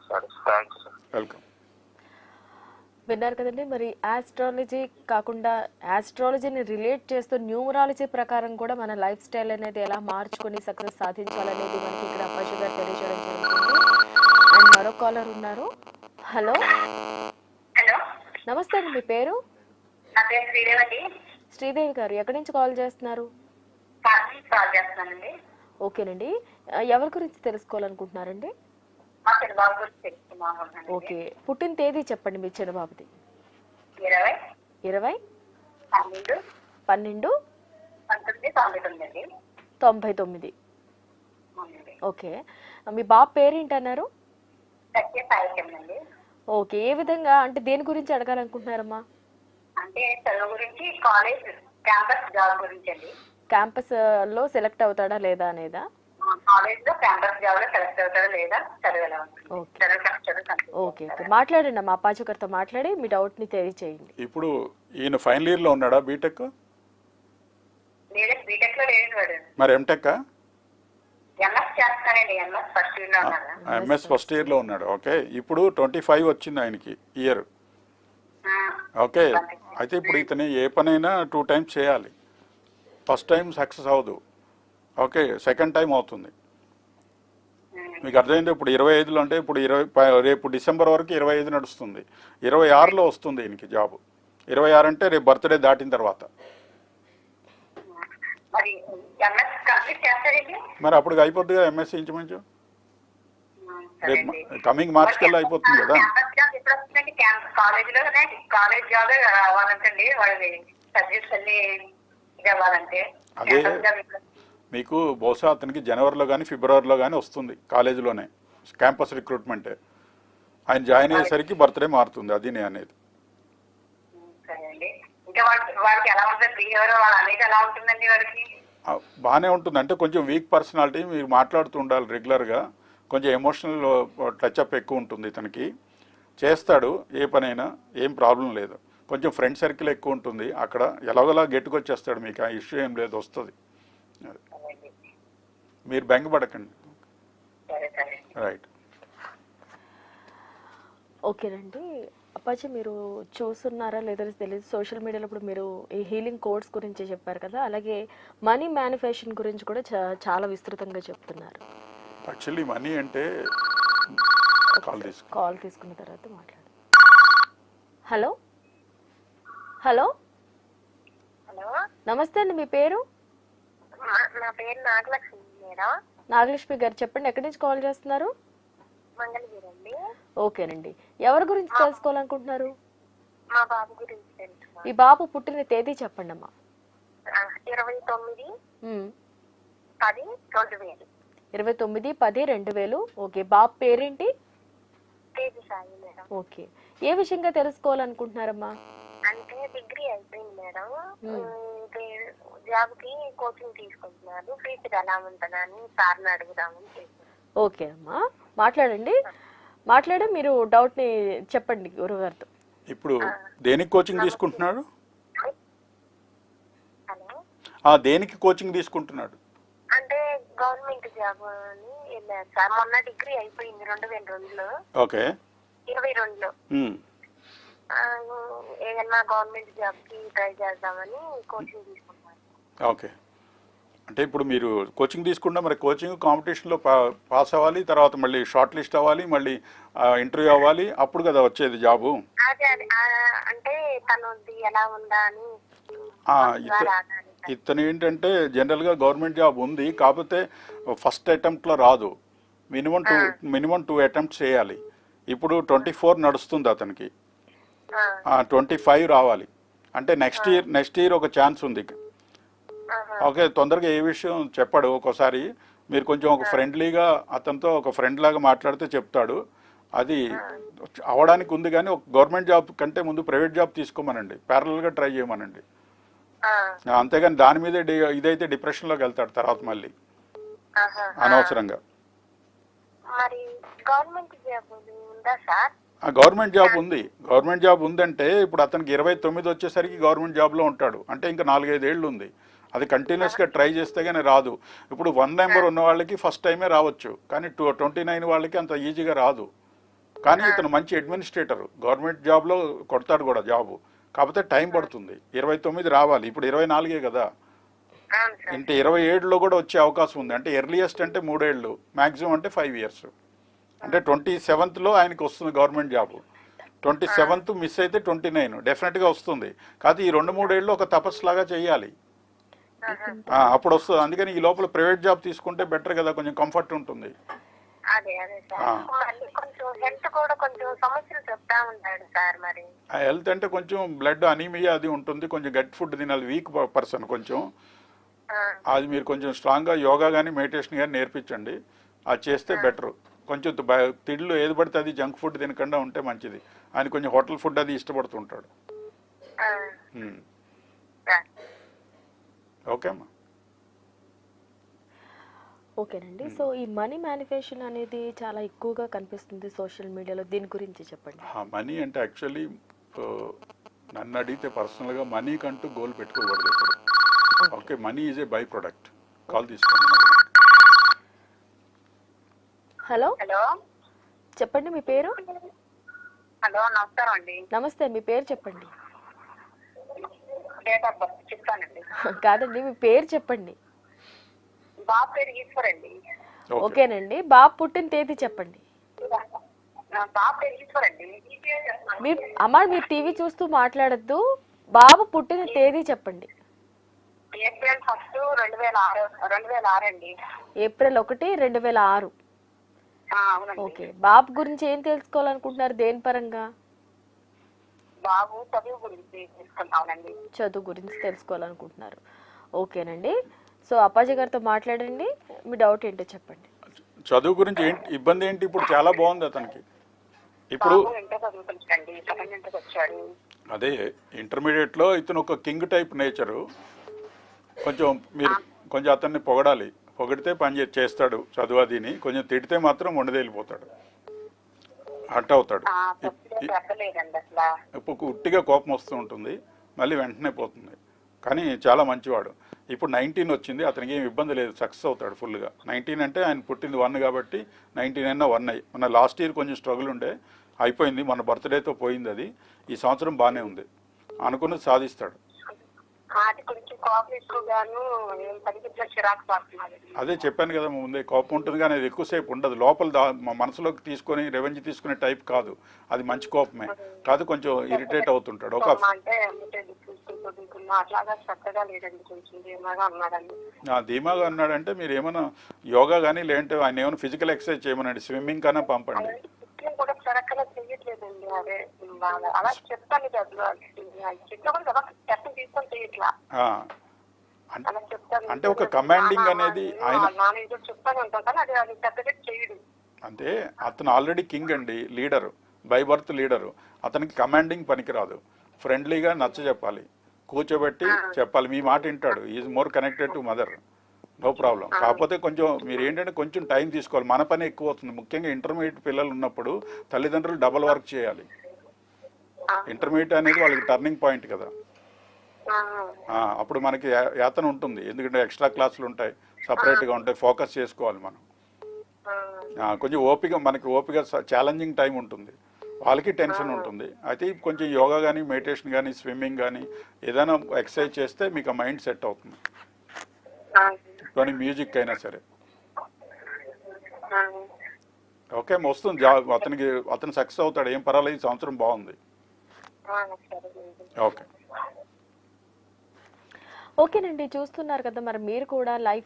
సరే, thanks sir. Welcome. విన్నారు కదండి. మరి ఆస్ట్రాలజీ కాకుండా ఆస్ట్రాలజీని రిలేట్ చేస్తూ న్యూమరాలజీ ప్రకారం కూడా మన లైఫ్ స్టైల్ అనేది ఎలా మార్చుకొని సక్సెస్ సాధించాలనేది మనకి ఇక్కడ అప్పాజీ గారు తెలియజేయడం జరుగుతుంది. అండ్ మరో కాలర్ ఉన్నారు. హలో హలో, నమస్తే అండి, మీ పేరు? నా పేరు శ్రీదేవి అండి. శ్రీదేవి గారు ఎక్కడి నుంచి కాల్ చేస్తున్నారు? కాల్ చేస్తున్నానండి. ఓకేనండి, ఎవరి గురించి తెలుసుకోవాలనుకుంటున్నారండి? మా చిన్నబాబు గురించి తెలుసుకున్నాను. ఓకే, పుట్టిన తేదీ చెప్పండి మీ చిన్నబాబుది. 20/12/1999. ఓకే, మీ బాబు పేరేంటన్నారు? సత్యసాయికండి. ఓకే, ఏ విధంగా అంటే దేని గురించి అడగాలనుకుంటున్నారమ్మా? అంటే చదువు గురించి, కాలేజ్ క్యాంపస్ జాబ్ గురించి అండి. క్యాంపస్ లో సెలెక్ట్ అవుతాడా లేదా అనేదా? కాలేజ్ లో క్యాంపస్ జాబ్ లో సెలెక్ట్ అవుతాడా లేదా, చదువు ఎలా ఉంటుంది. ఓకే ఓకే, మాట్లాడండి అమ్మా, అప్పాజీ గారితో మాట్లాడి మీ డౌట్ ని తెలియచేయండి. ఇప్పుడు ఈయన ఫైనల్ ఇయర్ లో ఉన్నాడా బీటెక్? బీటెక్ లో లేదు వాడు. మరి ఎంటెక్? ఎంఎస్ చేస్తానండి. ఎంఎస్ ఫస్ట్ ఇయర్ లో ఉన్నాడు. ఎంఎస్ ఫస్ట్ ఇయర్ లో ఉన్నాడు. ఓకే, ఇప్పుడు 25 వచ్చింది ఆయనకి ఇయర్. ఓకే, అయితే ఇప్పుడు ఇతని ఏ పనైనా 2 times చేయాలి. ఫస్ట్ టైం సక్సెస్ అవ్వదు. ఓకే, సెకండ్ టైం అవుతుంది. మీకు అర్థమైంది? ఇప్పుడు 25లో అంటే ఇప్పుడు రేపు డిసెంబర్ వరకు 25 నడుస్తుంది. 26లో వస్తుంది ఈయనకి జాబ్. 26 అంటే రేపు బర్త్డే దాటిన తర్వాత. మరి అప్పుడు అయిపోద్ది కదా ఎంఎస్సీ ఇంచుమించు. రేపు కమింగ్ మార్చ్ కల్లా అయిపోతుంది కదా. అదే మీకు బహుశా అతనికి జనవరిలో కానీ ఫిబ్రవరిలో కానీ వస్తుంది కాలేజీలోనే క్యాంపస్ రిక్రూట్మెంటే. ఆయన జాయిన్ అయ్యేసరికి బర్త్డే మారుతుంది. అది నేను అనేది. బాగానే ఉంటుంది. అంటే కొంచెం వీక్ పర్సనాలిటీ, మీరు మాట్లాడుతూ ఉండాలి రెగ్యులర్గా. కొంచెం ఎమోషనల్ టచ్అప్ ఎక్కువ ఉంటుంది ఇతనికి. చేస్తాడు ఏ పనైనా, ఏం ప్రాబ్లం లేదు. కొంచెం ఫ్రెండ్ సర్కిల్ ఎక్కువ ఉంటుంది అక్కడ. ఎలాగోలా గెట్టుకొచ్చేస్తాడు, మీకు ఆ ఇష్యూ ఏం లేదు, వస్తుంది. మీరు బెంగపడకండి. రైట్. ఓకేనండి, అప్పాజీ మీరు చూస్తున్నారా లేదో తెలియదు, సోషల్ మీడియాలో ఇప్పుడు మీరు ఈ హీలింగ్ కోడ్స్ గురించి చెప్పారు కదా, అలాగే మనీ మేనిఫెస్టేషన్ గురించి కూడా చాలా విస్తృతంగా చెప్తున్నారు. యాక్చువల్లీ మనీ అంటే కాల్ తీసుకున్న తర్వాత మాట్లాడు. హలో హలో హలో, నమస్తే అండి, మీ పేరు? నా పేరు నాగలక్ష్మి మేడం. నాగలక్ష్మి గారు చెప్పండి, ఎక్కడి నుంచి కాల్ చేస్తున్నారు? మంగళగిరి అండి. ఓకేనండి, ఎవరి గురించి తెలుసుకోవాలనుకుంటున్నారు? మా బాబు గురించి తెలుసు. ఈ బాబు పుట్టిన తేదీ చెప్పండి అమ్మా. 29/10/2000. 29/10/2000. ఓకే, బాబు పేరేంటి? తేజసాయి మేడం. ఓకే, ఏ విషయంగా తెలుసుకోవాలనుకుంటున్నారమ్మా? అంటే డిగ్రీ అయిపోయింది మేడం. జాబ్ కి కోచింగ్ తీసుకుంటున్నాను. ఫీజు ఎలా ఉంటుందని సార్ని అడుగుదామని. ఓకే అమ్మా, మాట్లాడండి. మాట్లాడి మీరు డౌట్ ని చెప్పండి గురుగారితో. ఇప్పుడు దేనికి కోచింగ్ తీసుకుంటున్నాడు? హలో, దేనికి కోచింగ్ తీసుకుంటున్నాడు? అంటే గవర్నమెంట్ జాబ్ అని వెళ్ళారు సార్. మొన్న డిగ్రీ అయిపోయింది 2002లో. ఓకే, 22లో ఏదన్నా గవర్నమెంట్ జాబ్ కి ట్రై చేద్దామని కోచింగ్ తీసుకుంటున్నాను. ఓకే, అంటే ఇప్పుడు మీరు కోచింగ్ తీసుకుంటే మరి కోచింగ్ కాంపిటీషన్లో పాస్ అవ్వాలి, తర్వాత మళ్ళీ షార్ట్ లిస్ట్ అవ్వాలి, మళ్ళీ ఇంటర్వ్యూ అవ్వాలి, అప్పుడు కదా వచ్చేది జాబు. అదే అంటే తనది ఎలా ఉందా అని. ఇతను ఏంటంటే జనరల్గా గవర్నమెంట్ జాబ్ ఉంది, కాకపోతే ఫస్ట్ అటెంప్ట్లో రాదు. మినిమం 2 attempts చేయాలి. ఇప్పుడు 24 నడుస్తుంది అతనికి. 25 రావాలి. అంటే నెక్స్ట్ ఇయర్ ఒక ఛాన్స్ ఉంది. ఓకే, తొందరగా ఏ విషయం చెప్పాడు. ఒక్కోసారి మీరు కొంచెం ఒక ఫ్రెండ్లీగా అతనితో ఒక ఫ్రెండ్ లాగా మాట్లాడితే చెప్తాడు. అది అవడానికి ఉంది, కానీ ఒక గవర్నమెంట్ జాబ్ కంటే ముందు ప్రైవేట్ జాబ్ తీసుకోమనండి, ప్యారలల్గా ట్రై చేయమనండి. అంతేగాని దాని మీద ఇదైతే డిప్రెషన్లోకి వెళ్తాడు తర్వాత మళ్ళీ అనవసరంగా. గవర్నమెంట్ జాబ్ ఉంది. గవర్నమెంట్ జాబ్ ఉందంటే ఇప్పుడు అతనికి 29 వచ్చేసరికి గవర్నమెంట్ జాబ్లో ఉంటాడు. అంటే ఇంకా 4-5 ఏళ్ళు ఉంది. అది కంటిన్యూస్గా ట్రై చేస్తే కానీ రాదు. ఇప్పుడు 1 నెంబర్ ఉన్న వాళ్ళకి ఫస్ట్ టైమే రావచ్చు, కానీ 29 వాళ్ళకి అంత ఈజీగా రాదు. కానీ ఇతను మంచి అడ్మినిస్ట్రేటర్, గవర్నమెంట్ జాబ్లో కొడతాడు కూడా జాబు, కాకపోతే టైం పడుతుంది. 29 రావాలి, ఇప్పుడు 24 కదా. అవును సార్. అంటే 27లో కూడా వచ్చే అవకాశం ఉంది. అంటే ఎర్లియస్ట్ అంటే 3 ఏళ్ళు, మ్యాక్సిమం అంటే 5 ఇయర్స్. అంటే 27లో ఆయనకి వస్తుంది గవర్నమెంట్ జాబు. 27 మిస్ అయితే 29 డెఫినెట్గా వస్తుంది. కాదు ఈ 2-3 ఏళ్ళు ఒక తపస్సులాగా చేయాలి, అప్పుడు వస్తుంది. అందుకని ఈ లోపల ప్రైవేట్ జాబ్ తీసుకుంటే బెటర్ కదా, కొంచెం కంఫర్ట్ ఉంటుంది. అదే సార్. మళ్ళీ కొంచెం హెల్త్ కూడా కొంచెం సమస్యలు చెప్తా ఉంటాడు సార్. మరి ఆ హెల్త్ అంటే కొంచెం బ్లడ్ అనీమియా అది ఉంటుంది, కొంచెం గట్ ఫుడ్ తినాలి. వీక్ పర్సన్ కొంచెం, అది మీరు కొంచెం స్ట్రాంగ్గా యోగా కానీ మెడిటేషన్ కానీ నేర్పించండి. అది చేస్తే బెటర్. కొంచెం తిళ్ళు ఏది పడితే అది జంక్ ఫుడ్ తినకుండా ఉంటే మంచిది. ఆయన కొంచెం హోటల్ ఫుడ్ అది ఇష్టపడుతుంటాడు. ఓకే అమ్మా. ఓకేనండి. సో ఈ మనీ మేనిఫెస్టేషన్ అనేది చాలా ఎక్కువగా కనిపిస్తుంది సోషల్ మీడియాలో, దీని గురించి చెప్పండి. మనీ అంటే యాక్చువల్లీ నన్ను అడిగితే పర్సనల్గా మనీ కంటూ గోల్ పెట్టుకోకూడదు ఇప్పుడు. Okay, money is a by product. Call తీసుకోండి. హలో హలో, చెప్పండి, మీ పేరు? హలో నమస్కారం అండి. నమస్తే, మీ పేరు చెప్పండి. డేట్ ఆఫ్ బర్త్ చెప్తానండి. కాదండి, మీ పేరు చెప్పండి. బాబు పేరు ఈశ్వర్ అండి. ఓకేనండి, బాబు పుట్టిన తేదీ చెప్పండి. బాబు పేరు ఈశ్వర్ అండి. మీరు టీవీ చూస్తూ మాట్లాడద్దు, బాబు పుట్టిన తేదీ చెప్పండి. ఏప్రిల్ 1, 2006 అండి. ఏప్రిల్ 1, 2006. అవునండి. ఓకే, బాబు గురించి ఏం తెలుసుకోవాలనుకుంటున్నారు, దేని పరంగా? బాబు చదువు గురించి తెలుసుకుంటామండి. చదువు గురించి తెలుసుకోవాలనుకుంటున్నారు. ఓకేనండి. సో అప్పాజీ గారితో మాట్లాడండి, మీ డౌట్ ఏంటో చెప్పండి. చదువు గురించి ఏంటి ఇబ్బంది ఏంటి? ఇప్పుడు చాలా బాగుంది అతనికి. ఇప్పుడు అదే ఇంటర్మీడియట్లో ఇతను ఒక కింగ్ టైప్ నేచరు. మీరు కొంచెం అతన్ని పొగడాలి. పొగిడితే పని చేస్తాడు చదువు అదిని. కొంచెం తిడితే మాత్రం ఉండదేళ్ళిపోతాడు, హట్ అవుతాడు. ఇప్పుడు ఉట్టిగా కోపం వస్తూ ఉంటుంది, మళ్ళీ వెంటనే పోతుంది. కానీ చాలా మంచివాడు. ఇప్పుడు 19 వచ్చింది, అతనికి ఏం ఇబ్బంది లేదు, సక్సెస్ అవుతాడు ఫుల్గా. 19 అంటే ఆయన పుట్టింది 1 కాబట్టి 19 అయినా 1 అయ్యి. మన లాస్ట్ ఇయర్ కొంచెం స్ట్రగుల్ ఉండే, అయిపోయింది. మన బర్త్డేతో పోయింది అది. ఈ సంవత్సరం బాగానే ఉంది, అనుకున్నది సాధిస్తాడు. అదే చెప్పాను కదా ముందే, కోపం ఉంటుంది కానీ అది ఎక్కువసేపు ఉండదు. లోపల మనసులోకి తీసుకొని రెవెంజ్ తీసుకునే టైప్ కాదు, అది మంచి కోపమే కాదు. కొంచెం ఇరిటేట్ అవుతుంటాడు. ధీమాగా అన్నాడంటే మీరు ఏమైనా యోగా కానీ లేదంటే ఆయన ఏమైనా ఫిజికల్ ఎక్సర్సైజ్ చేయమనండి, స్విమ్మింగ్ కన్నా పంపండి. అంటే ఒక కమాండింగ్ అనేది ఆయన అంటే అతను ఆల్రెడీ కింగ్ అండి, లీడరు, బై బర్త్ లీడరు. అతనికి కమాండింగ్ పనికిరాదు, ఫ్రెండ్లీగా నచ్చ చెప్పాలి, కూర్చోబెట్టి చెప్పాలి. మీ మాట వింటాడు. Is more connected to mother, no problem. కాకపోతే కొంచెం మీరు ఏంటంటే కొంచెం టైం తీసుకోవాలి, మన పని ఎక్కువ అవుతుంది. ముఖ్యంగా ఇంటర్మీడియట్ పిల్లలు ఉన్నప్పుడు తల్లిదండ్రులు డబల్ వర్క్ చేయాలి. ఇంటర్మీడియట్ అనేది వాళ్ళకి టర్నింగ్ పాయింట్ కదా. అప్పుడు మనకి యాతన ఉంటుంది, ఎందుకంటే ఎక్స్ట్రా క్లాసులు ఉంటాయి, సపరేట్గా ఉంటాయి, ఫోకస్ చేసుకోవాలి మనం. కొంచెం ఓపిక, మనకి ఓపిక, ఛాలెంజింగ్ టైం ఉంటుంది. వాళ్ళకి టెన్షన్ ఉంటుంది. అయితే కొంచెం యోగా కానీ మెడిటేషన్ కానీ స్విమ్మింగ్ కానీ ఏదైనా ఎక్సర్సైజ్ చేస్తే మీకు ఆ మైండ్ సెట్ అవుతుంది. కానీ మ్యూజిక్ అయినా సరే. ఓకే, వస్తుంది జాబ్ అతనికి, అతను సక్సెస్ అవుతాడు, ఏం పర్వాలేదు. ఈ సంవత్సరం బాగుంది. ఓకే. ఓకేనండి, చూస్తున్నారు కదా, మరి మీరు కూడా లైఫ్లో